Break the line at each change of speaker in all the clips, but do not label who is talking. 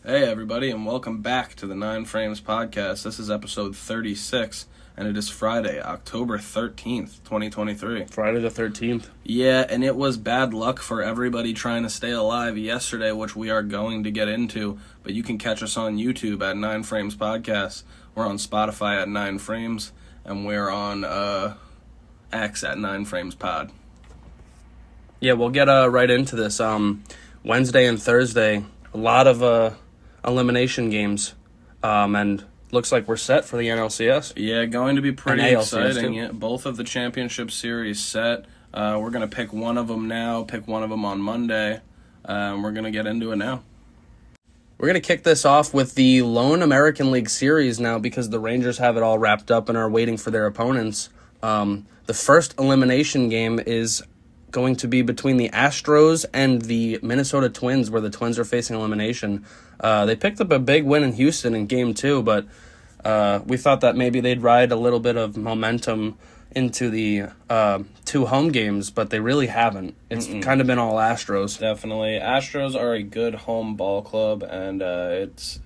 Hey everybody, and welcome back to the 9 Frames podcast. This is episode 36, and it is Friday, October 13th, 2023.
Friday the 13th.
Yeah, and it was bad luck for everybody trying to stay alive yesterday, which we are going to get into, but you can catch us on YouTube at 9 Frames Podcast. We're on Spotify at 9 Frames, and we're on X at 9 Frames Pod.
Yeah, we'll get right into this. Wednesday and Thursday, a lot of elimination games, and looks like we're set for the NLCS.
Yeah, going to be pretty exciting.
Too.
Yeah, both of the championship series set. We're going to pick one of them now, pick one of them on Monday, and we're going to get into it now.
We're going to kick this off with the Lone American League Series now because the Rangers have it all wrapped up and are waiting for their opponents. The first elimination game is going to be between the Astros and the Minnesota Twins, where the Twins are facing elimination. They picked up a big win in Houston in Game 2, but we thought that maybe they'd ride a little bit of momentum into the two home games, but they really haven't. It's kind of been all Astros.
Definitely. Astros are a good home ball club, and it's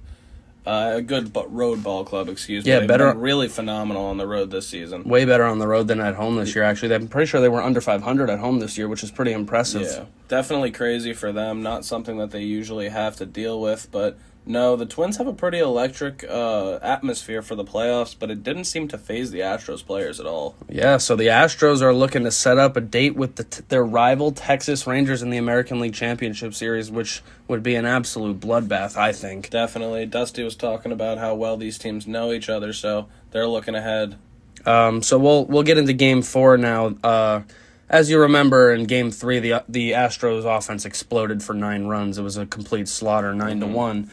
a good road ball club, excuse me.
Yeah,
They've been really phenomenal on the road this season.
Way better on the road than at home this year, actually. I'm pretty sure they were under 500 at home this year, which is pretty impressive.
Yeah, definitely crazy for them. Not something that they usually have to deal with, but no, the Twins have a pretty electric atmosphere for the playoffs, but it didn't seem to faze the Astros players at all.
Yeah, so the Astros are looking to set up a date with their rival Texas Rangers in the American League Championship Series, which would be an absolute bloodbath, I think.
Definitely. Dusty was talking about how well these teams know each other, so they're looking ahead.
So we'll get into Game 4 now. As you remember, in Game 3, the Astros offense exploded for 9 runs. It was a complete slaughter, 9-1.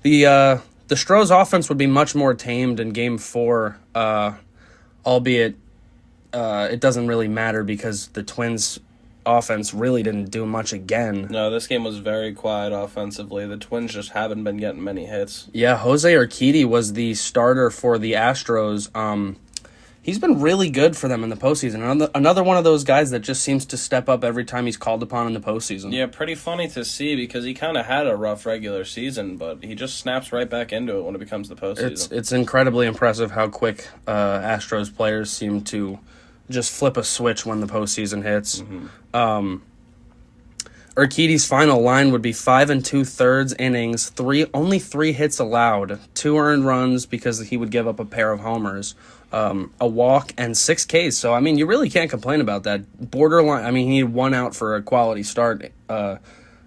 The Stros offense would be much more tamed in Game 4, albeit it doesn't really matter because the Twins' offense really didn't do much again.
No, this game was very quiet offensively. The Twins just haven't been getting many hits.
Yeah, Jose Urquidy was the starter for the Astros. He's been really good for them in the postseason. Another one of those guys that just seems to step up every time he's called upon in the postseason.
Yeah, pretty funny to see because he kind of had a rough regular season, but he just snaps right back into it when it becomes the postseason.
It's incredibly impressive how quick Astros players seem to just flip a switch when the postseason hits. Urquidy's final line would be 5 2/3 innings, only 3 hits allowed, 2 earned runs because he would give up a pair of homers, a walk, and 6 Ks. So, I mean, you really can't complain about that. Borderline, I mean, he needed 1 out for a quality start,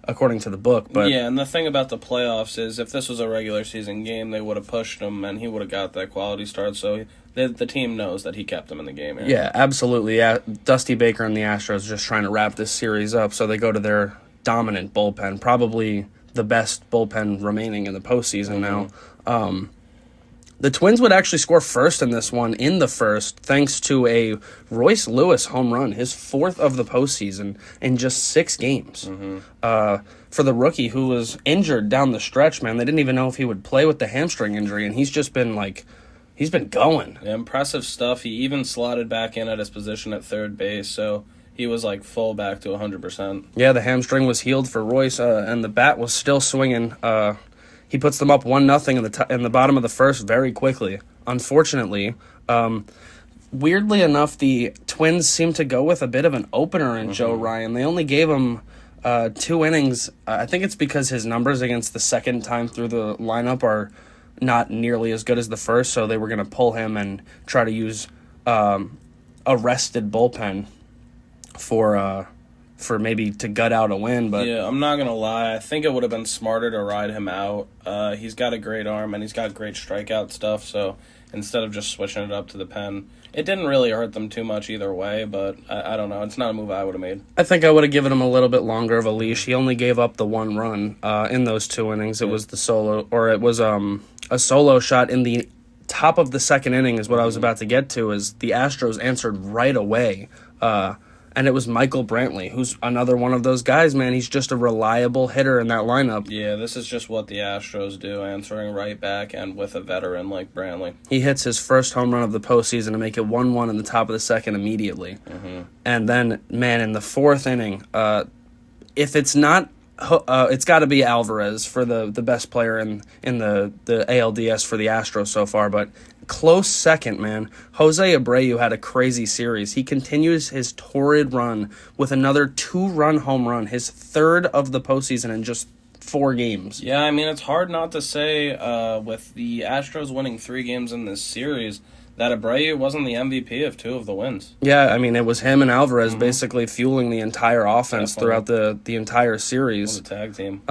according to the book. But
yeah, and the thing about the playoffs is if this was a regular season game, they would have pushed him, and he would have got that quality start. So the team knows that he kept him in the game. Here.
Yeah, absolutely. Yeah, Dusty Baker and the Astros just trying to wrap this series up, so they go to their dominant bullpen, probably the best bullpen remaining in the postseason now. The Twins would actually score first in this one in the first, thanks to a Royce Lewis home run, his 4th of the postseason in just 6 games. For the rookie who was injured down the stretch, man, they didn't even know if he would play with the hamstring injury, and he's just been he's been going.
Yeah, impressive stuff. He even slotted back in at his position at third base, so he was full back to 100%.
Yeah, the hamstring was healed for Royce, and the bat was still swinging. He puts them up 1-0 in the bottom of the first very quickly. Unfortunately, weirdly enough, the Twins seem to go with a bit of an opener in Joe Ryan. They only gave him 2 innings. I think it's because his numbers against the second time through the lineup are not nearly as good as the first, so they were going to pull him and try to use a rested bullpen for maybe to gut out a win. But
yeah, I'm not going to lie. I think it would have been smarter to ride him out. He's got a great arm, and he's got great strikeout stuff, so instead of just switching it up to the pen, it didn't really hurt them too much either way, but I don't know. It's not a move I would have made.
I think I would have given him a little bit longer of a leash. He only gave up the 1 run in those 2 innings. It was a solo shot in the top of the second inning is what I was about to get to, is the Astros answered right away. And it was Michael Brantley, who's another one of those guys, man. He's just a reliable hitter in that lineup.
Yeah, this is just what the Astros do, answering right back and with a veteran like Brantley.
He hits his first home run of the postseason to make it 1-1 in the top of the second immediately. And then, man, in the 4th inning, if it's not it's got to be Alvarez for the best player in the ALDS for the Astros so far, but close second, man. Jose Abreu had a crazy series. He continues his torrid run with another 2-run home run, his third of the postseason in just 4 games.
Yeah, I mean, it's hard not to say with the Astros winning 3 games in this series that Abreu wasn't the MVP of 2 of the wins.
Yeah, I mean, it was him and Alvarez basically fueling the entire offense throughout the entire series.
What a tag team.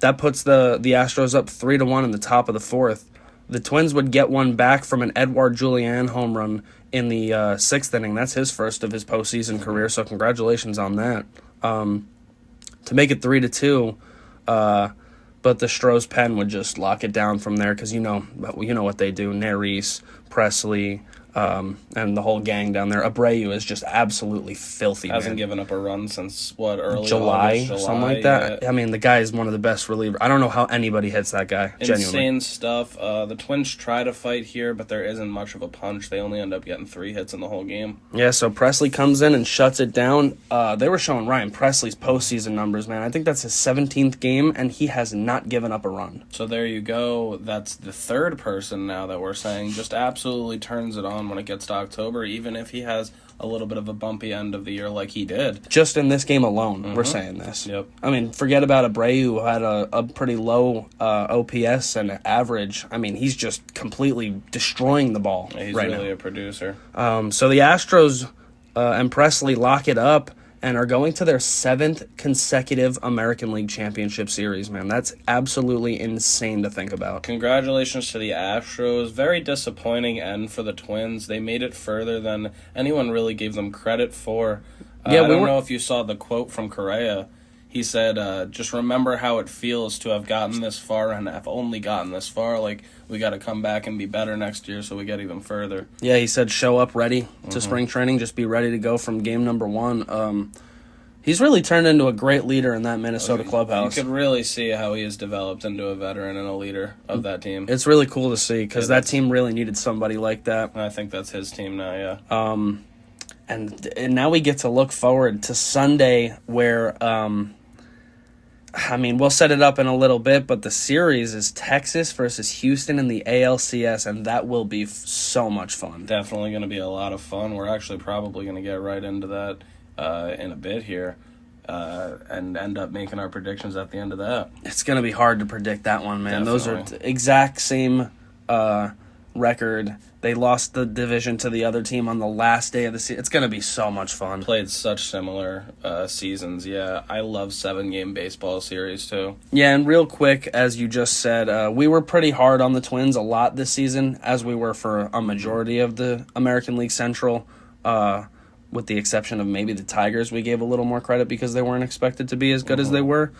That puts the Astros up 3-1 in the top of the 4th. The Twins would get one back from an Edouard Julian home run in the 6th inning. That's his first of his postseason career, so congratulations on that. To make it 3-2, but the Stros pen would just lock it down from there because you know what they do. Neris, Presley, and the whole gang down there. Abreu is just absolutely filthy.
Hasn't given up a run since early
July,
August,
something like that.
Yeah.
I mean, the guy is one of the best relievers. I don't know how anybody hits that guy. Genuinely.
Insane stuff. The Twins try to fight here, but there isn't much of a punch. They only end up getting 3 hits in the whole game.
Yeah, so Presley comes in and shuts it down. They were showing Ryan Presley's postseason numbers, man. I think that's his 17th game, and he has not given up a run.
So there you go. That's the 3rd person now that we're saying just absolutely turns it on when it gets to October, even if he has a little bit of a bumpy end of the year like he did.
Just in this game alone, we're saying this.
Yep.
I mean, forget about Abreu, who had a pretty low OPS and average. I mean, he's just completely destroying the ball
He's
right
really
now.
a producer.
So the Astros and Presley lock it up and are going to their 7th consecutive American League Championship Series, man. That's absolutely insane to think about.
Congratulations to the Astros. Very disappointing end for the Twins. They made it further than anyone really gave them credit for. I don't know if you saw the quote from Correa. He said, just remember how it feels to have gotten this far and have only gotten this far. Like, we got to come back and be better next year so we get even further.
Yeah, he said show up ready to spring training. Just be ready to go from game number 1. He's really turned into a great leader in that Minnesota clubhouse.
You could really see how he has developed into a veteran and a leader of that team.
It's really cool to see because that team really needed somebody like that.
I think that's his team now, yeah.
And now we get to look forward to Sunday where, I mean, we'll set it up in a little bit, but the series is Texas versus Houston in the ALCS, and that will be so much fun.
Definitely going to be a lot of fun. We're actually probably going to get right into that in a bit here and end up making our predictions at the end of that.
It's going to be hard to predict that one, man.
Definitely.
Those are exact same record. They lost the division to the other team on the last day of the season. It's going to be so much fun.
Played such similar seasons, yeah. I love 7-game baseball series, too.
Yeah, and real quick, as you just said, we were pretty hard on the Twins a lot this season, as we were for a majority of the American League Central, with the exception of maybe the Tigers. We gave a little more credit because they weren't expected to be as good as they were.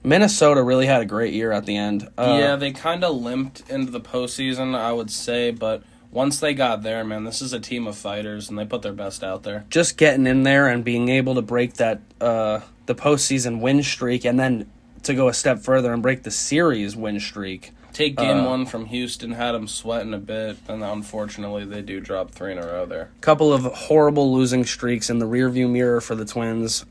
Minnesota really had a great year at the end.
Yeah, they kind of limped into the postseason, I would say, but once they got there, man, this is a team of fighters, and they put their best out there.
Just getting in there and being able to break that the postseason win streak, and then to go a step further and break the series win streak.
Take game 1 from Houston, had them sweating a bit, and unfortunately they do drop 3 in a row there.
Couple of horrible losing streaks in the rearview mirror for the Twins.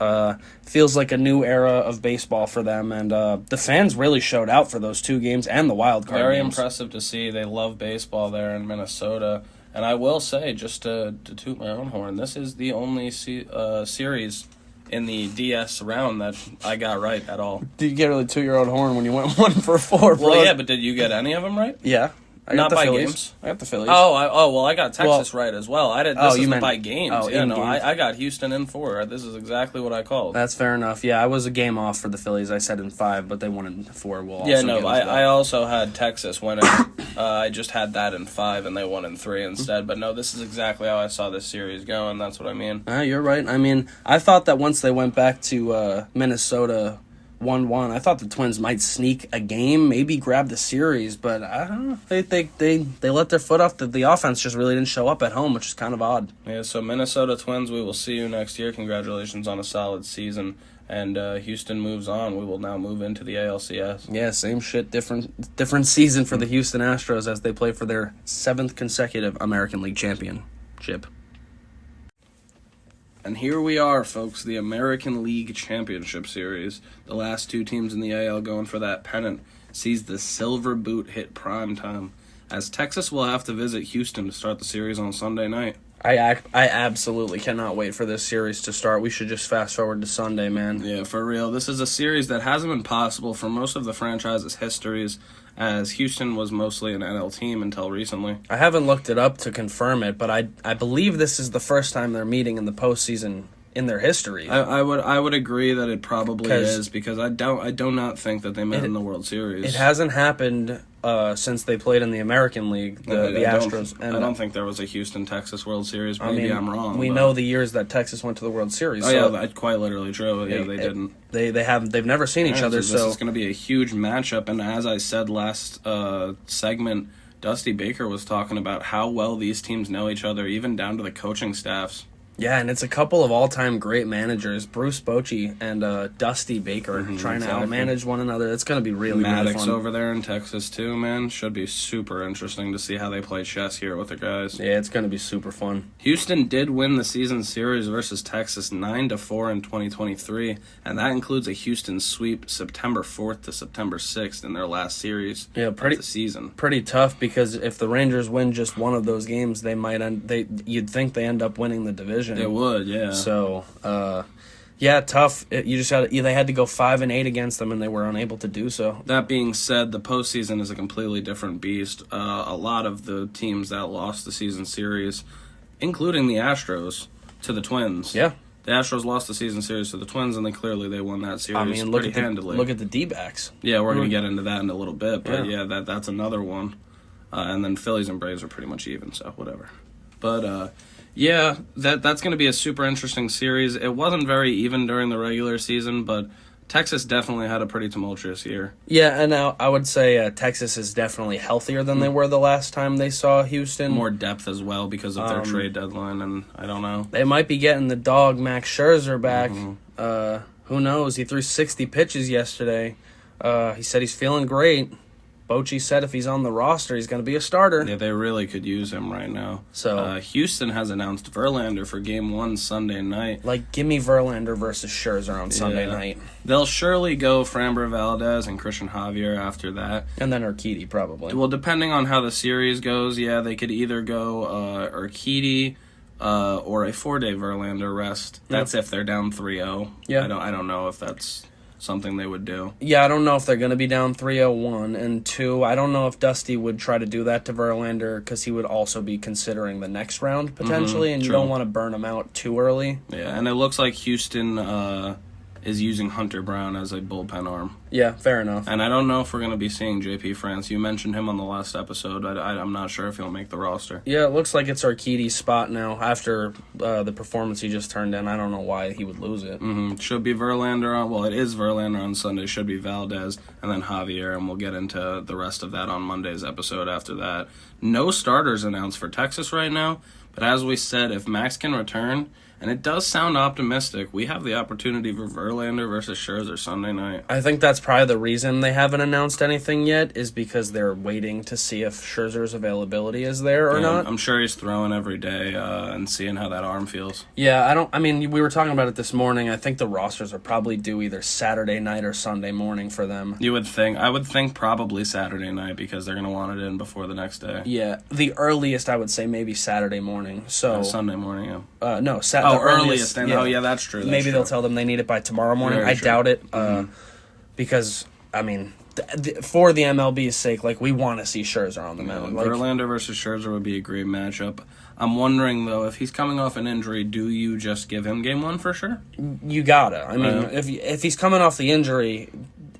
Feels like a new era of baseball for them, and the fans really showed out for those 2 games and the wild card
Very
games.
impressive to see. They love baseball there in Minnesota. And I will say, just to toot my own horn, this is the only series in the DS round that I got right at all.
Did you get a 2-year-old horn when you went 1 for 4, bro?
Well, yeah, but did you get any of them right?
Yeah. I
Not
got the
by
Phillies.
games?
I got the Phillies.
Well, I got Texas right as well. I did. This
you
is
meant
by games.
in games.
I got Houston in 4. This is exactly what I called.
That's fair enough. Yeah, I was a game off for the Phillies. I said in 5, but they won in 4. We'll also
Yeah, no,
get into that.
I also had Texas winning. I just had that in 5, and they won in 3 instead. But no, this is exactly how I saw this series going. That's what I mean.
You're right. I mean, I thought that once they went back to Minnesota 1-1, I thought the Twins might sneak a game, maybe grab the series, but I don't know. They let their foot off. The offense just really didn't show up at home, which is kind of odd.
Yeah, so Minnesota Twins, we will see you next year. Congratulations on a solid season. And Houston moves on. We will now move into the ALCS.
Yeah, same shit, different season for the Houston Astros as they play for their 7th consecutive American League Championship.
And here we are, folks, the American League Championship Series. The last two teams in the AL going for that pennant sees the silver boot hit prime time, as Texas will have to visit Houston to start the series on Sunday night.
I absolutely cannot wait for this series to start. We should just fast forward to Sunday, man.
Yeah, for real. This is a series that hasn't been possible for most of the franchise's histories, as Houston was mostly an NL team until recently.
I haven't looked it up to confirm it, but I believe this is the first time they're meeting in the postseason in their history.
I would agree that it probably is, because I do not think that they met in the World Series.
It hasn't happened since they played in the American League, the Astros.
I don't think there was a Houston-Texas World Series. Maybe I'm wrong.
We know the years that Texas went to the World Series.
Oh, yeah, that's quite literally true. Yeah, they didn't.
They've never seen each other.
So this is going to be a huge matchup. And as I said last segment, Dusty Baker was talking about how well these teams know each other, even down to the coaching staffs.
Yeah, and it's a couple of all-time great managers, Bruce Bochy and Dusty Baker, trying to outmanage one another. It's going to be really fun.
Over there in Texas, too, man. Should be super interesting to see how they play chess here with the guys.
Yeah, it's going to be super fun.
Houston did win the season series versus Texas 9-4 in 2023, and that includes a Houston sweep September 4th to September 6th in their last series of the season.
Pretty tough, because if the Rangers win just one of those games, you'd think they end up winning the division.
They would, yeah.
So, tough. They had to go 5-8 against them, and they were unable to do so.
That being said, the postseason is a completely different beast. A lot of the teams that lost the season series, including the Astros, to the Twins.
Yeah.
The Astros lost the season series to the Twins, and they won that series pretty handily.
Look at the D-backs.
Yeah, we're going to get into that in a little bit, but that's another one. And then Phillies and Braves are pretty much even, so whatever. But, that's going to be a super interesting series. It wasn't very even during the regular season, but Texas definitely had a pretty tumultuous year.
Yeah, and I would say Texas is definitely healthier than they were the last time they saw Houston.
More depth as well because of their trade deadline, and I don't know.
They might be getting the dog Max Scherzer back. Who knows? He threw 60 pitches yesterday. He said he's feeling great. Bochy said if he's on the roster, he's going to be a starter.
Yeah, they really could use him right now.
So
Houston has announced Verlander for Game 1 Sunday night.
Give me Verlander versus Scherzer on Sunday night.
They'll surely go Framber Valdez and Christian Javier after that.
And then Urquidy, probably.
Well, depending on how the series goes, they could either go Urquidy or a 4-day Verlander rest. That's if they're down 3-0. Yeah. I don't know if that's something they would do.
Yeah, I don't know if they're going to be down 3-0-1, and 2, I don't know if Dusty would try to do that to Verlander, because he would also be considering the next round, potentially, and you don't want to burn him out too early.
Yeah, and it looks like Houston is using Hunter Brown as a bullpen arm.
Yeah, fair enough.
And I don't know if we're going to be seeing J.P. France. You mentioned him on the last episode. I'm not sure if he'll make the roster. Yeah,
it looks like it's Urquidy's spot now after the performance he just turned in. I don't know why he would lose it.
Should be Verlander it is Verlander on Sunday. Should be Valdez and then Javier, and we'll get into the rest of that on Monday's episode after that. No starters announced for Texas right now, but as we said, if Max can return, and it does sound optimistic, we have the opportunity for Verlander versus Scherzer Sunday night.
I think that's probably the reason they haven't announced anything yet, is because they're waiting to see if Scherzer's availability is there or not.
I'm sure he's throwing every day and seeing how that arm feels.
Yeah, we were talking about it this morning. I think the rosters are probably due either Saturday night or Sunday morning for them.
You would think. I would think probably Saturday night, because they're going to want it in before the next day.
Yeah, the earliest I would say maybe Saturday morning. So
Sunday morning, yeah.
No, Saturday.
Earliest. Yeah, that's true.
Maybe they'll tell them they need it by tomorrow morning. I doubt it, because, for the MLB's sake, we want to see Scherzer on the mound.
Verlander versus Scherzer would be a great matchup. I'm wondering, though, if he's coming off an injury, do you just give him Game 1 for sure?
You gotta. If he's coming off the injury,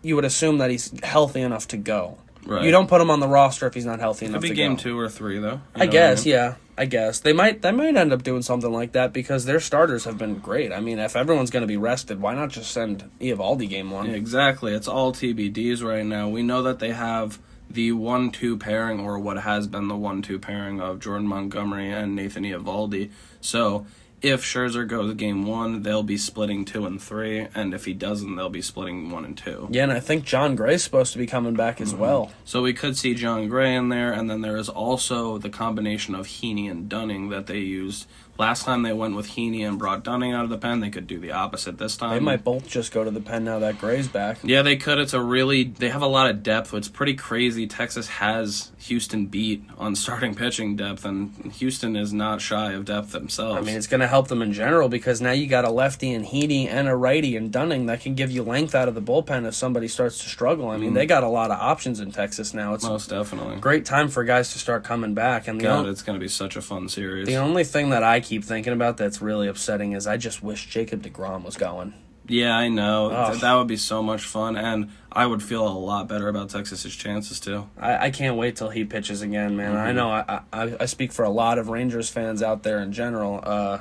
you would assume that he's healthy enough to go. Right. You don't put him on the roster if he's not healthy enough to go.
Could be Game 2 or 3, though.
I guess, yeah. I guess. They might end up doing something like that, because their starters have been great. If everyone's going to be rested, why not just send Eovaldi Game 1?
Yeah, exactly. It's all TBDs right now. We know that they have the 1-2 pairing, or what has been the 1-2 pairing of Jordan Montgomery and Nathan Eovaldi. So if Scherzer goes Game 1, they'll be splitting 2 and 3, and if he doesn't, they'll be splitting 1 and 2.
Yeah, and I think John Gray's supposed to be coming back as well.
So we could see John Gray in there, and then there is also the combination of Heaney and Dunning that they used Last time they went with Heaney and brought Dunning out of the pen. They could do the opposite this time.
They might both just go to the pen now that Gray's back.
Yeah, they could. They have a lot of depth. It's pretty crazy. Texas has Houston beat on starting pitching depth, and Houston is not shy of depth themselves.
I mean, it's going to help them in general because now you got a lefty and Heaney and a righty and Dunning that can give you length out of the bullpen if somebody starts to struggle. I mean, they got a lot of options in Texas now. It's
most definitely
a great time for guys to start coming back. And
it's going to be such a fun series.
The only thing that I keep thinking about that's really upsetting is I just wish Jacob deGrom was going.
Yeah, I know. That would be so much fun, and I would feel a lot better about Texas's chances, too.
I can't wait till he pitches again, man. I know I speak for a lot of Rangers fans out there in general.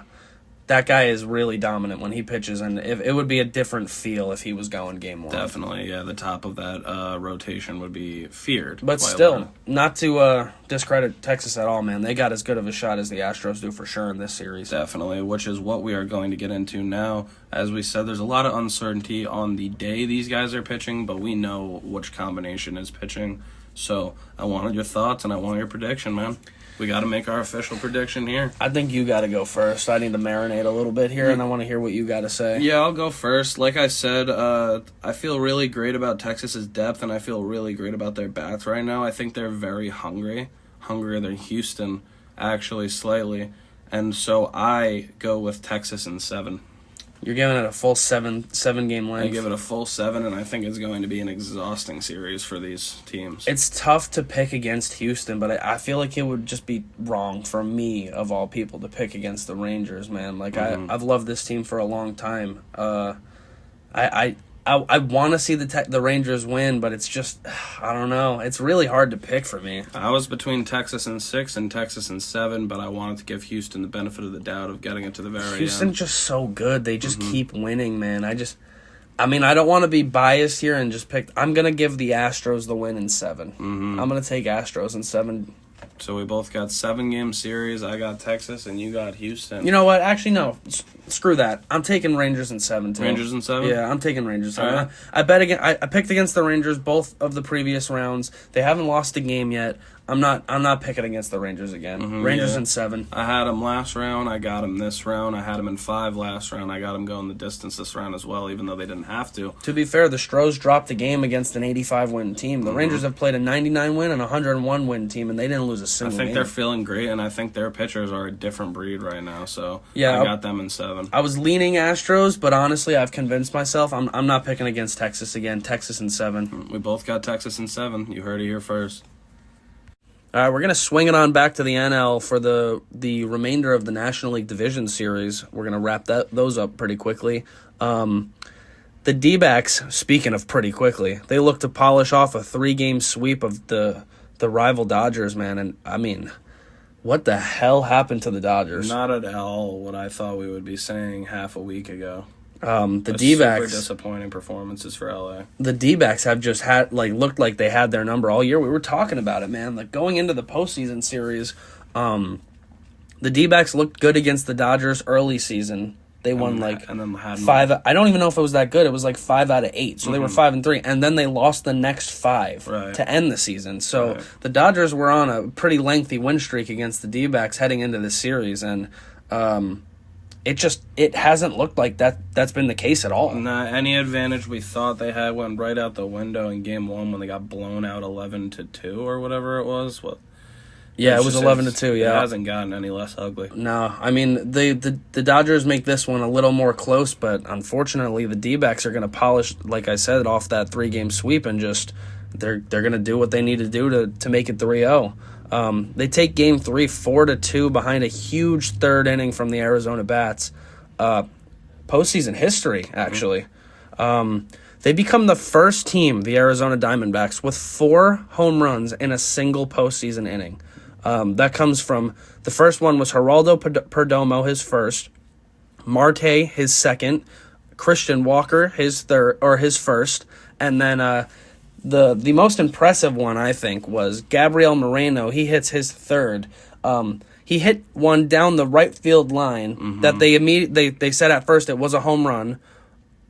That guy is really dominant when he pitches, and it would be a different feel if he was going game one.
Definitely, yeah. The top of that rotation would be feared.
But still, not to discredit Texas at all, man. They got as good of a shot as the Astros do for sure in this series.
Definitely, which is what we are going to get into now. As we said, there's a lot of uncertainty on the day these guys are pitching, but we know which combination is pitching. So I wanted your thoughts, and I want your prediction, man. We got to make our official prediction here.
I think you got to go first. I need to marinate a little bit here, and I want to hear what you got to say.
Yeah, I'll go first. Like I said, I feel really great about Texas's depth, and I feel really great about their bats right now. I think they're very hungry, hungrier than Houston, actually, slightly. And so I go with Texas in 7.
You're giving it a full seven game length.
I give it a full 7, and I think it's going to be an exhausting series for these teams.
It's tough to pick against Houston, but I feel like it would just be wrong for me, of all people, to pick against the Rangers, man. Like, I've loved this team for a long time. I want to see the Rangers win, but it's just, I don't know. It's really hard to pick for me.
I was between Texas in 6 and Texas in 7, but I wanted to give Houston the benefit of the doubt of getting it to the very end.
Houston's just so good. They just keep winning, man. I don't want to be biased here and just pick. I'm going to give the Astros the win in 7. I'm going to take Astros in 7.
So we both got 7-game series. I got Texas, and you got Houston.
You know what? Actually, no. Screw that. I'm taking Rangers in 7 too.
Rangers in 7?
Yeah, I'm taking Rangers.
Right.
I bet again. I picked against the Rangers both of the previous rounds. They haven't lost a game yet. I'm not picking against the Rangers again. Rangers in 7.
I had them last round. I got them this round. I had them in 5 last round. I got them going the distance this round as well, even though they didn't have to.
To be fair, the Stros dropped the game against an 85-win team. The Rangers have played a 99-win and a 101-win team, and they didn't lose a single game.
I think they're feeling great, and I think their pitchers are a different breed right now. So
yeah,
I got them in 7.
I was leaning Astros, but honestly, I've convinced myself I'm not picking against Texas again. Texas in 7.
We both got Texas in 7. You heard it here first.
All right, we're going to swing it on back to the NL for the remainder of the National League Division Series. We're going to wrap those up pretty quickly. The D-backs, speaking of pretty quickly, they look to polish off a 3-game sweep of the rival Dodgers, man. And, I mean, what the hell happened to the Dodgers?
Not at all what I thought we would be saying half a week ago.
The D-backs,
super disappointing performances for LA.
The D-backs have just had looked like they had their number all year. We were talking about it, man. Like going into the postseason series, the D-backs looked good against the Dodgers early season. They won
and then had
5. I don't even know if it was that good. It was like 5 out of 8. So they were 5-3, and then they lost the next 5 to end the season. So the Dodgers were on a pretty lengthy win streak against the D-backs heading into the series, and it hasn't looked like that's been the case at all.
Nah, any advantage we thought they had went right out the window in Game 1 when they got blown out 11-2 or whatever it was.
Yeah, it was 11-2. Yeah,
it hasn't gotten any less ugly.
No, I mean the Dodgers make this one a little more close, but unfortunately the D-backs are going to polish, like I said, off that 3-game sweep and just they're going to do what they need to do to make it 3-0. They take Game 3 4-2 behind a huge third inning from the Arizona Bats. Postseason history, actually. They become the first team, the Arizona Diamondbacks, with 4 home runs in a single postseason inning. That comes from, the first one was Geraldo Perdomo, his first, Marte, his second, Christian Walker, his first, and then the most impressive one, I think, was Gabriel Moreno. He hits his third. He hit one down the right field line that they said at first it was a home run.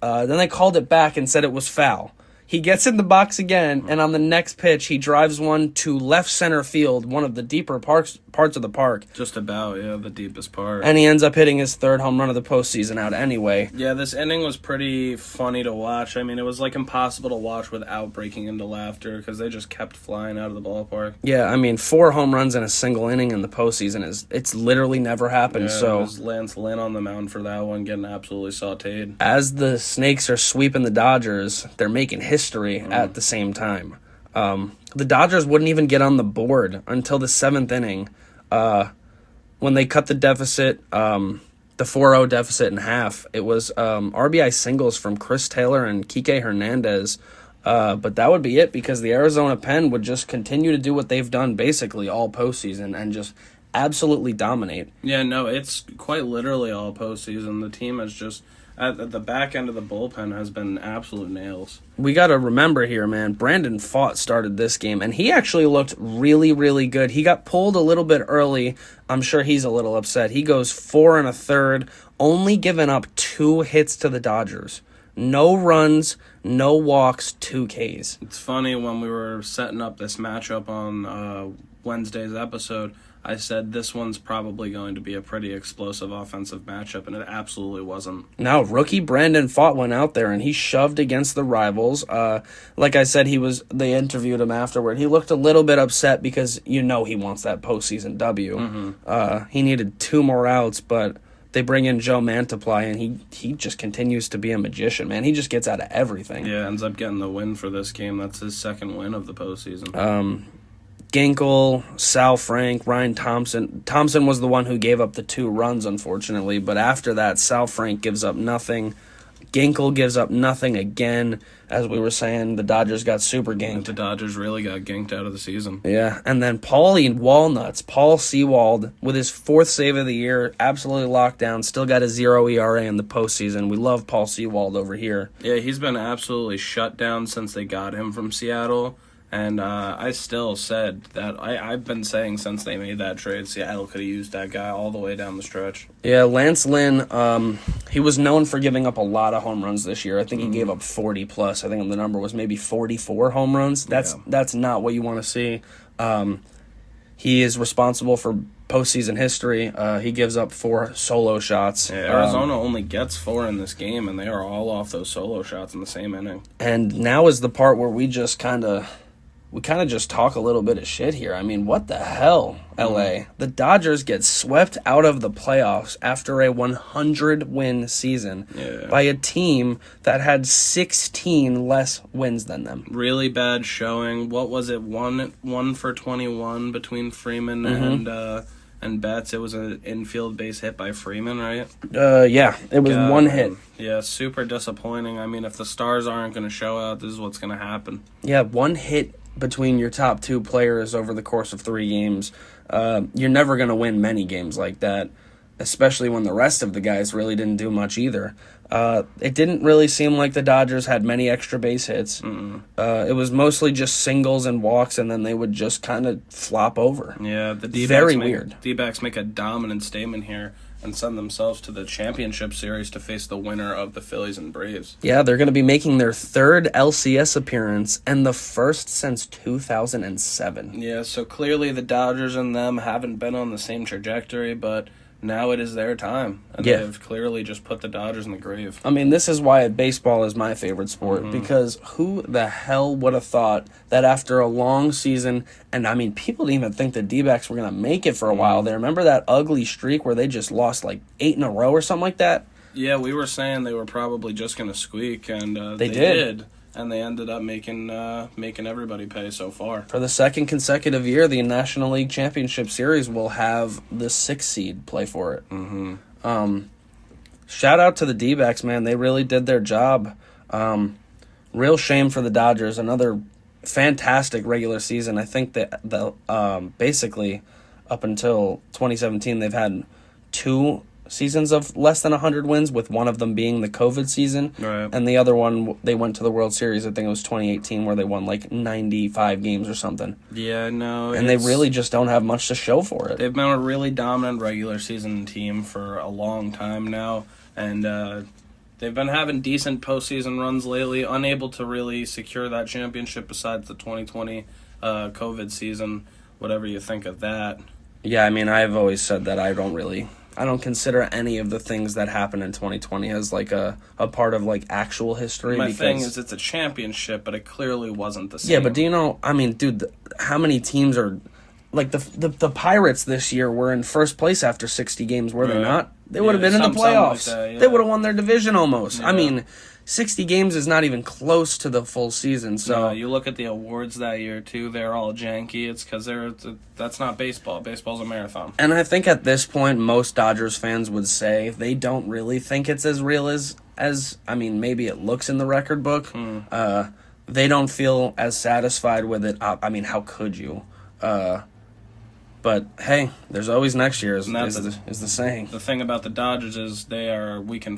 Then they called it back and said it was foul. He gets in the box again, and on the next pitch, he drives one to left center field, one of the deeper parts of the park.
Just about, yeah, the deepest part.
And he ends up hitting his third home run of the postseason out anyway.
Yeah, this inning was pretty funny to watch. I mean, it was like impossible to watch without breaking into laughter because they just kept flying out of the ballpark.
Yeah, I mean, 4 home runs in a single inning in the postseason it's literally never happened.
Yeah,
so
it was Lance Lynn on the mound for that one, getting absolutely sauteed.
As the Snakes are sweeping the Dodgers, they're making history at the same time. The Dodgers wouldn't even get on the board until the 7th inning, when they cut the deficit, the 4-0 deficit in half. It was RBI singles from Chris Taylor and Kike Hernandez. But that would be it because the Arizona Pen would just continue to do what they've done basically all postseason and just absolutely dominate.
Yeah, no, it's quite literally all postseason. The team has just, at the back end of the bullpen, has been absolute nails.
We got to remember here, man, Brandon Pfaadt started this game, and he actually looked really, really good. He got pulled a little bit early. I'm sure he's a little upset. He goes 4 1/3, only giving up 2 hits to the Dodgers. No runs, no walks, 2 Ks.
It's funny, when we were setting up this matchup on Wednesday's episode, I said this one's probably going to be a pretty explosive offensive matchup, and it absolutely wasn't.
Now, rookie Brandon Pfaadt went out there, and he shoved against the rivals. Like I said, they interviewed him afterward. He looked a little bit upset because he wants that postseason W.
Mm-hmm.
He needed 2 more outs, but they bring in Joe Mantiply, and he just continues to be a magician, man. He just gets out of everything.
Yeah, ends up getting the win for this game. That's his 2nd win of the postseason.
Ginkel, Sal Frank, Ryan Thompson. Thompson was the one who gave up the 2 runs, unfortunately, but after that, Sal Frank gives up nothing. Ginkel gives up nothing again. As we were saying, the Dodgers got super ganked.
The Dodgers really got ganked out of the season.
Yeah, and then Paul Sewald, with his 4th save of the year, absolutely locked down, still got a 0 ERA in the postseason. We love Paul Sewald over here.
Yeah, he's been absolutely shut down since they got him from Seattle. And I still said that I've been saying since they made that trade, Seattle could have used that guy all the way down the stretch.
Yeah, Lance Lynn, he was known for giving up a lot of home runs this year. I think he gave up 40 plus. I think the number was maybe 44 home runs. That's not what you want to see. He is responsible for postseason history. He gives up 4 solo shots.
Yeah, Arizona only gets 4 in this game, and they are all off those solo shots in the same inning.
And now is the part where we kind of just talk a little bit of shit here. I mean, what the hell, LA? The Dodgers get swept out of the playoffs after a 100-win season by a team that had 16 less wins than them.
Really bad showing. What was it? 1 for 21 between Freeman and Betts. It was an infield base hit by Freeman, right?
Yeah, it was 1 hit.
Yeah, super disappointing. I mean, if the stars aren't going to show out, this is what's going to happen.
Yeah, 1 hit between your top 2 players over the course of 3 games. You're never going to win many games like that, especially when the rest of the guys really didn't do much either. It didn't really seem like the Dodgers had many extra base hits. It was mostly just singles and walks, and then they would just kind of flop over.
Yeah, the D-backs make a dominant statement here and send themselves to the championship series to face the winner of the Phillies and Braves.
Yeah, they're going to be making their 3rd LCS appearance and the 1st since 2007.
Yeah, so clearly the Dodgers and them haven't been on the same trajectory, but now it is their time. And they've clearly just put the Dodgers in the grave.
I mean, this is why baseball is my favorite sport, because who the hell would have thought that after a long season, and I mean, people didn't even think the D-backs were going to make it for a while there. Remember that ugly streak where they just lost like 8 in a row or something like that?
Yeah, we were saying they were probably just going to squeak, and
they did.
And they ended up making everybody pay so far.
For the 2nd consecutive year, the National League Championship Series will have the 6th seed play for it. Shout out to the D-backs, man. They really did their job. Real shame for the Dodgers. Another fantastic regular season. I think that basically up until 2017, they've had 2 seasons of less than 100 wins, with one of them being the COVID season.
Right.
And the other one, they went to the World Series, I think it was 2018, where they won like 95 games or something.
Yeah, no.
And they really just don't have much to show for it.
They've been a really dominant regular season team for a long time now, and they've been having decent postseason runs lately, unable to really secure that championship besides the 2020 COVID season, whatever you think of that.
Yeah, I mean, I've always said that I don't consider any of the things that happened in 2020 as like a part of like actual history.
My thing is, it's a championship, but it clearly wasn't the same.
Yeah, but do you know, I mean, dude, how many teams are, like the Pirates this year were in first place after 60 games, were they not? They would have been in the playoffs. Like that, yeah. They would have won their division almost. Yeah. I mean, 60 games is not even close to the full season. So
no, you look at the awards that year too; they're all janky. It's because that's not baseball. Baseball's a marathon.
And I think at this point, most Dodgers fans would say they don't really think it's as real as I mean, maybe it looks in the record book. They don't feel as satisfied with it. I mean, how could you? But hey, there's always next year, is the saying.
The thing about the Dodgers is we can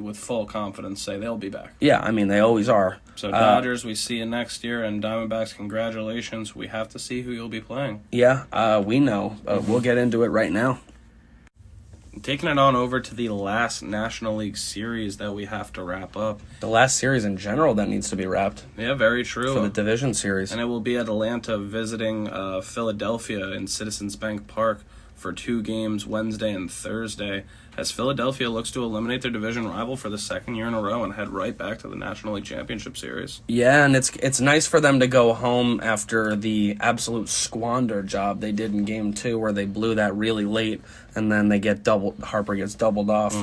with full confidence say they'll be back.
Yeah, I mean, they always are.
So Dodgers, we see you next year, and Diamondbacks, congratulations. We have to see who you'll be playing.
Yeah, we know. We'll get into it right now.
Taking it on over to the last National League Series that we have to wrap up.
The last series in general that needs to be wrapped.
Yeah, very true.
For the division series.
And it will be Atlanta visiting Philadelphia in Citizens Bank Park for 2 games, Wednesday and Thursday, as Philadelphia looks to eliminate their division rival for the second year in a row and head right back to the National League Championship Series.
Yeah, and it's nice for them to go home after the absolute squander job they did in Game 2, where they blew that really late, and then Harper gets doubled off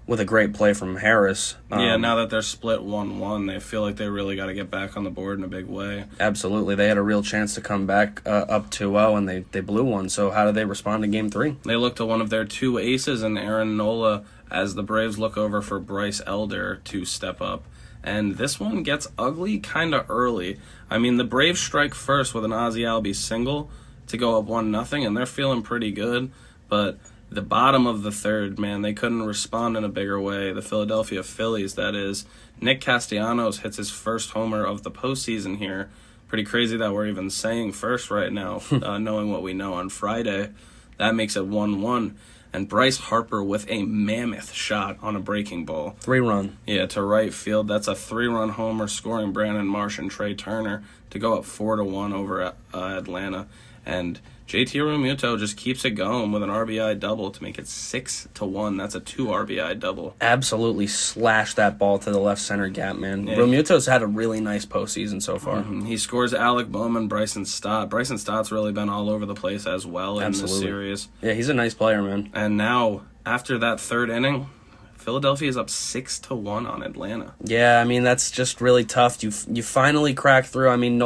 with a great play from Harris.
Yeah, now that they're split 1-1, they feel like they really got to get back on the board in a big way.
Absolutely. They had a real chance to come back up 2-0, and they blew one. So how did they respond in Game 3?
They look to one of their 2 aces in Aaron Nola as the Braves look over for Bryce Elder to step up. And this one gets ugly kind of early. I mean, the Braves strike first with an Ozzie Albies single to go up 1-0, and they're feeling pretty good. But the bottom of the third, man, they couldn't respond in a bigger way. The Philadelphia Phillies, that is. Nick Castellanos hits his first homer of the postseason here. Pretty crazy that we're even saying first right now, knowing what we know on Friday. That makes it 1-1. And Bryce Harper with a mammoth shot on a breaking ball.
3-run.
Yeah, to right field. That's a 3-run homer, scoring Brandon Marsh and Trey Turner to go up 4-1 over Atlanta. And JT Realmuto just keeps it going with an RBI double to make it 6-1. That's a 2 RBI double.
Absolutely slashed that ball to the left center gap, man. Yeah. Realmuto's had a really nice postseason so far.
He scores Alec Bowman, Bryson Stott. Bryson Stott's really been all over the place as well in this series.
Yeah, he's a nice player, man.
And now, after that third inning, Philadelphia is up 6-1 on Atlanta.
Yeah, I mean, that's just really tough. You finally crack through. I mean,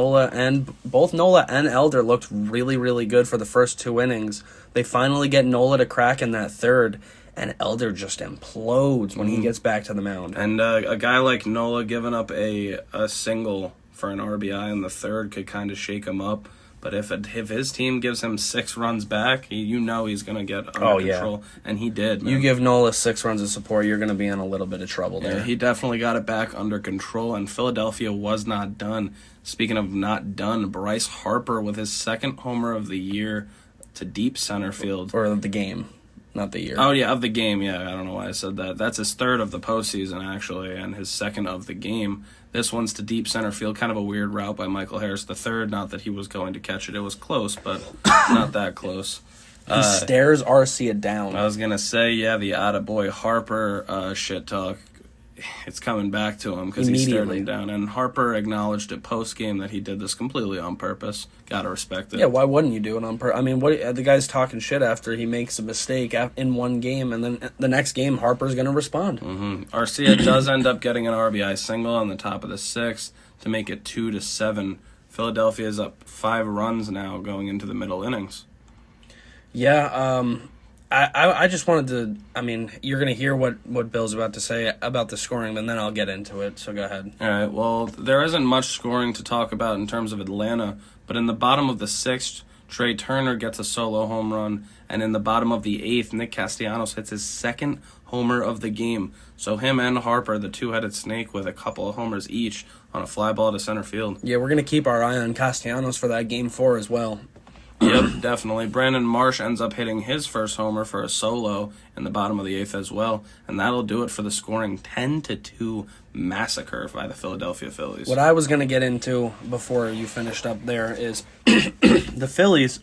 both Nola and Elder looked really, really good for the first 2 innings. They finally get Nola to crack in that third, and Elder just implodes when he gets back to the mound.
And a guy like Nola giving up a single for an RBI in the third could kind of shake him up. But if his team gives him 6 runs back, he's going to get under control. And he did, man.
You give Nola 6 runs of support, you're going to be in a little bit of trouble there.
Yeah, he definitely got it back under control, and Philadelphia was not done. Speaking of not done, Bryce Harper with his 2nd homer of the year to deep center field.
Or of the game, not the year.
Oh, yeah, of the game, yeah. I don't know why I said that. That's his 3rd of the postseason, actually, and his 2nd of the game. This one's to deep center field, kind of a weird route by Michael Harris III. Not that he was going to catch it. It was close, but not that close.
He stares Arcia down.
I was going to say, yeah, the attaboy Harper shit talk. It's coming back to him because he stared him down. And Harper acknowledged it post-game that he did this completely on purpose. Gotta respect it.
Yeah, why wouldn't you do it on purpose? I mean, the guy's talking shit after he makes a mistake in one game, and then the next game, Harper's going to respond.
Arcia does end up getting an RBI single on the top of the 6th to make it 2-7. Philadelphia is up 5 runs now going into the middle innings.
Yeah, I just wanted to, I mean, you're going to hear what Bill's about to say about the scoring, and then I'll get into it, so go ahead.
All right, well, there isn't much scoring to talk about in terms of Atlanta, but in the bottom of the 6th, Trey Turner gets a solo home run, and in the bottom of the 8th, Nick Castellanos hits his 2nd homer of the game. So him and Harper, the two-headed snake, with a couple of homers each on a fly ball to center field.
Yeah, we're going to keep our eye on Castellanos for that Game 4 as well.
Yep, definitely. Brandon Marsh ends up hitting his first homer for a solo in the bottom of the 8th as well, and that'll do it for the scoring 10-2 massacre by the Philadelphia Phillies.
What I was going to get into before you finished up there is the Phillies.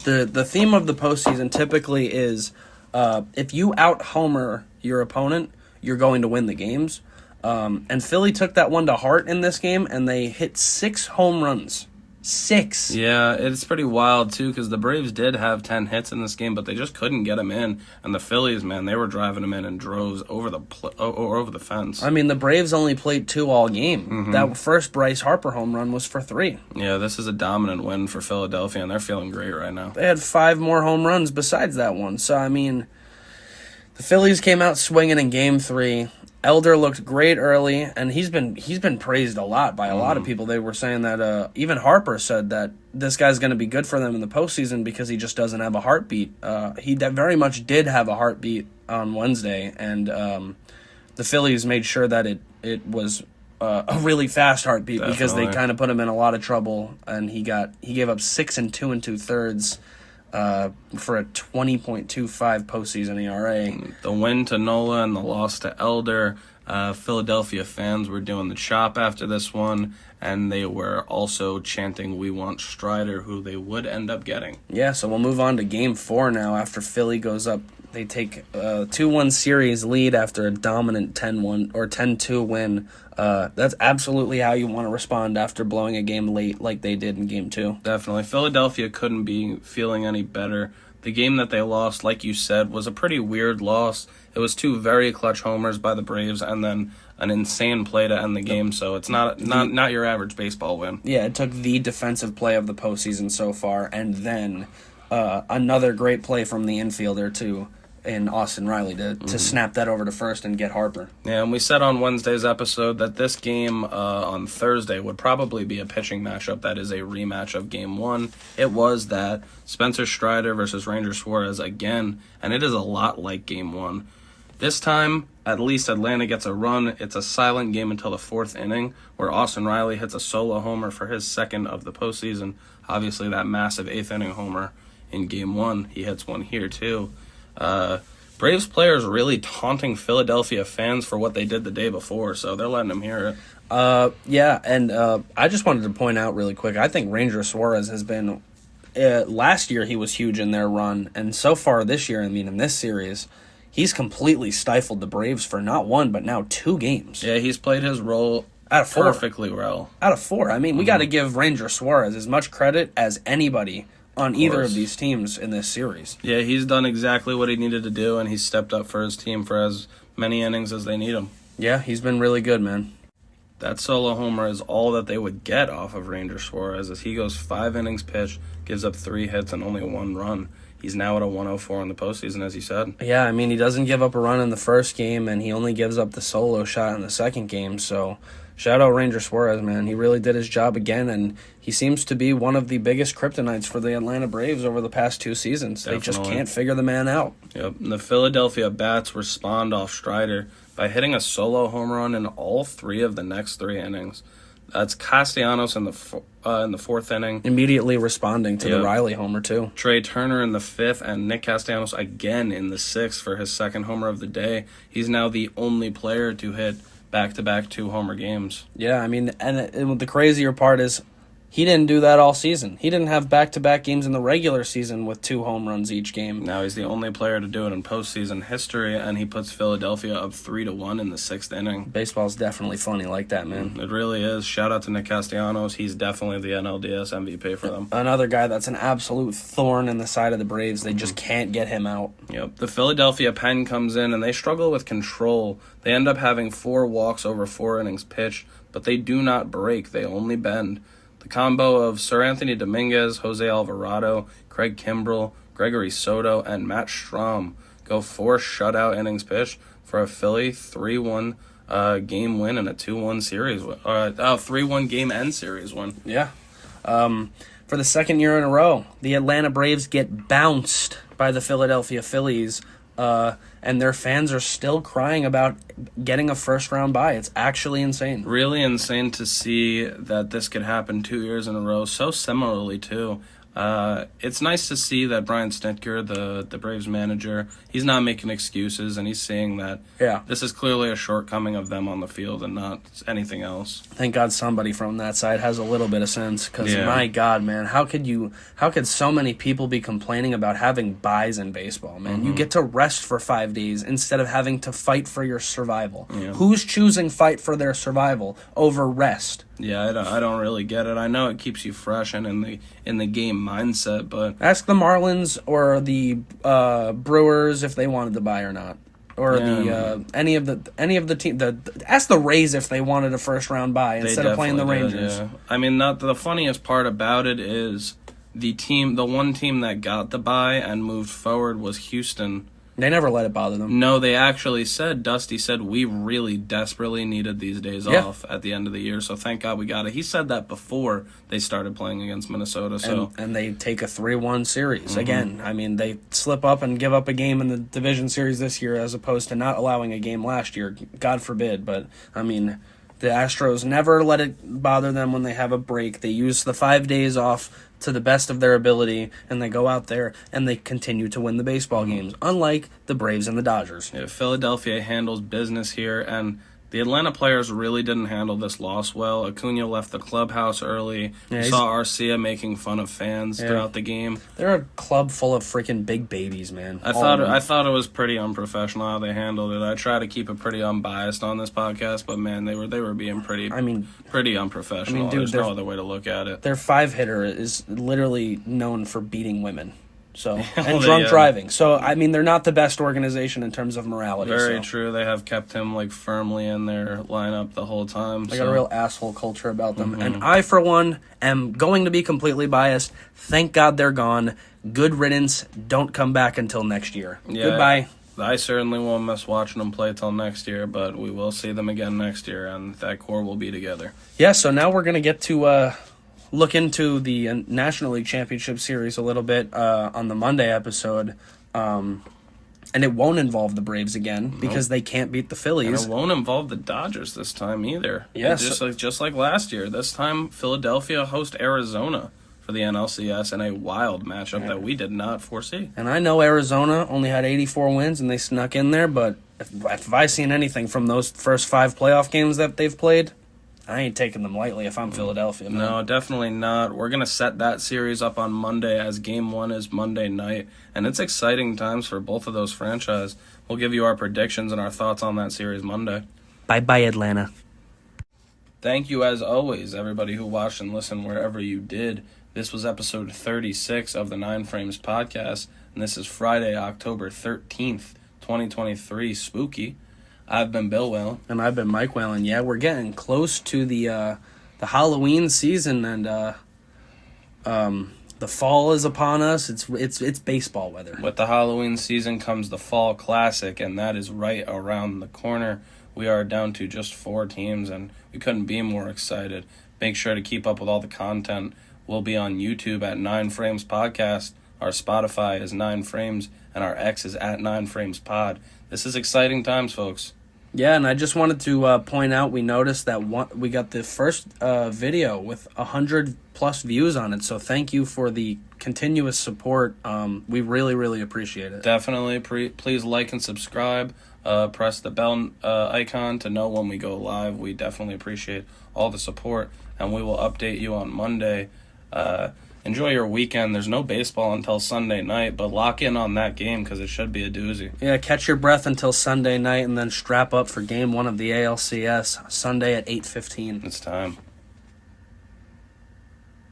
The theme of the postseason typically is if you out-homer your opponent, you're going to win the games. And Philly took that one to heart in this game, and they hit 6 home runs. 6.
Yeah, it's pretty wild, too, because the Braves did have 10 hits in this game, but they just couldn't get them in. And the Phillies, man, they were driving them in droves over the fence.
I mean, the Braves only played 2 all game. Mm-hmm. That first Bryce Harper home run was for 3.
Yeah, this is a dominant win for Philadelphia, and they're feeling great right now.
They had 5 more home runs besides that one. So, I mean, the Phillies came out swinging in Game 3. Elder looked great early, and he's been praised a lot by a lot of people. They were saying that even Harper said that this guy's going to be good for them in the postseason because he just doesn't have a heartbeat. He very much did have a heartbeat on Wednesday, and the Phillies made sure that it was a really fast heartbeat. Definitely. Because they kind of put him in a lot of trouble, and he gave up 6 2 2/3. For a 20.25 postseason ERA.
The win to Nola and the loss to Elder, Philadelphia fans were doing the chop after this one, and they were also chanting, "We want Strider," who they would end up getting.
Yeah, so we'll move on to Game 4 now after Philly goes up. They take a 2-1 series lead after a dominant 10-1 or 10-2 win. That's absolutely how you want to respond after blowing a game late like they did in Game 2.
Definitely. Philadelphia couldn't be feeling any better. The game that they lost, like you said, was a pretty weird loss. It was 2 very clutch homers by the Braves and then an insane play to end the game, so it's not your average baseball win.
Yeah, it took the defensive play of the postseason so far, and then another great play from the infielder, too. In Austin Riley to snap that over to first and get Harper.
Yeah, and we said on Wednesday's episode that this game on Thursday would probably be a pitching matchup that is a rematch of Game 1. It was that Spencer Strider versus Ranger Suarez again, and it is a lot like Game 1. This time, at least Atlanta gets a run. It's a silent game until the 4th inning, where Austin Riley hits a solo homer for his second of the postseason. Obviously, that massive 8th inning homer in Game 1. He hits one here, too. Braves players really taunting Philadelphia fans for what they did the day before, so they're letting them hear it.
Yeah, and I just wanted to point out really quick, I think Ranger Suarez has been, last year he was huge in their run, and so far this year, I mean in this series, he's completely stifled the Braves for not 1, but now 2 games.
Yeah, he's played his role
out of 4.
Perfectly well.
Out of 4. I mean, we got to give Ranger Suarez as much credit as anybody on either of these teams in this series.
Yeah, he's done exactly what he needed to do, and he's stepped up for his team for as many innings as they need him.
Yeah, he's been really good, man.
That solo homer is all that they would get off of Ranger Suarez as he goes 5 innings pitched, gives up 3 hits and only 1 run. He's now at a 104 in the postseason, as you said.
Yeah, I mean, he doesn't give up a run in the first game, and he only gives up the solo shot in the second game, so shout out Ranger Suarez, man. He really did his job again, and he seems to be one of the biggest kryptonites for the Atlanta Braves over the past 2 seasons. Definitely. They just can't figure the man out.
Yep. And the Philadelphia Bats respond off Strider by hitting a solo home run in all 3 of the next 3 innings. That's Castellanos in the 4th inning.
Immediately responding to the Riley homer, too.
Trey Turner in the 5th, and Nick Castellanos again in the 6th for his second homer of the day. He's now the only player to hit back-to-back 2-homer games.
Yeah, I mean, and the crazier part is he didn't do that all season. He didn't have back-to-back games in the regular season with 2 home runs each game.
Now he's the only player to do it in postseason history, and he puts Philadelphia up 3-1 in the 6th inning.
Baseball's definitely funny like that, man.
It really is. Shout out to Nick Castellanos. He's definitely the NLDS MVP for them.
Another guy that's an absolute thorn in the side of the Braves. They just can't get him out.
Yep. The Philadelphia pen comes in, and they struggle with control. They end up having 4 walks over 4 innings pitched, but they do not break. They only bend. The combo of Sir Anthony Dominguez, Jose Alvarado, Craig Kimbrell, Gregory Soto, and Matt Strahm go 4 shutout innings pitched for a Philly 3-1 game win and a 2-1 series win. 3-1 game end series win.
Yeah. For the second year in a row, the Atlanta Braves get bounced by the Philadelphia Phillies and their fans are still crying about getting a first-round bye. It's actually insane.
Really insane to see that this could happen 2 years in a row, so similarly, too. It's nice to see that Brian Snitker, the Braves manager, he's not making excuses, and he's saying that this is clearly a shortcoming of them on the field and not anything else.
Thank God somebody from that side has a little bit of sense, because my God, man, how could so many people be complaining about having byes in baseball, man? You get to rest for 5 days instead of having to fight for your survival. Who's choosing fight for their survival over rest?
Yeah, I don't really get it. I know it keeps you fresh and in the game mindset, but
ask the Marlins or the Brewers if they wanted to buy or not, or any of the team. Ask the Rays if they wanted a first round bye instead of playing the Rangers.
I mean, the funniest part about it is the one team that got the bye and moved forward was Houston.
They never let it bother them.
No, they actually said, Dusty said, we really desperately needed these days off at the end of the year, so thank God we got it. He said that before they started playing against Minnesota.
And they take a 3-1 series. Again, I mean, they slip up and give up a game in the division series this year as opposed to not allowing a game last year. God forbid, but, I mean, the Astros never let it bother them when they have a break. They use the 5 days off to the best of their ability, and they go out there and they continue to win the baseball games, unlike the Braves and the Dodgers.
Yeah, Philadelphia handles business here, and the Atlanta players really didn't handle this loss well. Acuna left the clubhouse early. You saw Arcia making fun of fans throughout the game.
They're a club full of freaking big babies, man.
I thought it was pretty unprofessional how they handled it. I try to keep it pretty unbiased on this podcast, but man, they were being pretty unprofessional. Dude, there's no other way to look at it.
Their 5-hitter is literally known for beating women. So and drunk driving. So I mean, they're not the best organization in terms of morality.
Very true. They have kept him firmly in their lineup the whole time.
They got a real asshole culture about them. And I, for one, am going to be completely biased. Thank God they're gone. Good riddance. Don't come back until next year. Goodbye.
I certainly won't miss watching them play till next year, but we will see them again next year, and that core will be together.
Yeah. So now we're gonna get to look into the National League Championship Series a little bit on the Monday episode. And it won't involve the Braves again because they can't beat the Phillies.
And it won't involve the Dodgers this time either.
Yes.
Just like last year. This time, Philadelphia hosts Arizona for the NLCS in a wild matchup that we did not foresee.
And I know Arizona only had 84 wins and they snuck in there, but if I've seen anything from those first 5 playoff games that they've played, I ain't taking them lightly if I'm Philadelphia, man.
No, definitely not. We're going to set that series up on Monday as Game 1 is Monday night, and it's exciting times for both of those franchises. We'll give you our predictions and our thoughts on that series Monday.
Bye-bye, Atlanta.
Thank you, as always, everybody who watched and listened wherever you did. This was episode 36 of the 9 Frames podcast, and this is Friday, October 13th, 2023. Spooky. I've been Bill Whalen.
And I've been Mike Whalen. Yeah, we're getting close to the Halloween season, and the fall is upon us. It's baseball weather.
With the Halloween season comes the Fall Classic, and that is right around the corner. We are down to just 4 teams, and we couldn't be more excited. Make sure to keep up with all the content. We'll be on YouTube at 9 Frames Podcast. Our Spotify is 9 Frames, and our X is at 9 Frames Pod. This is exciting times, folks.
Yeah, and I just wanted to point out, we noticed that we got the first video with 100+ views on it, so thank you for the continuous support. We really, really appreciate it.
Definitely. Please like and subscribe. Press the bell icon to know when we go live. We definitely appreciate all the support, and we will update you on Monday. Enjoy your weekend. There's no baseball until Sunday night, but lock in on that game because it should be a doozy.
Yeah, catch your breath until Sunday night and then strap up for Game 1 of the ALCS Sunday at 8:15.
It's time.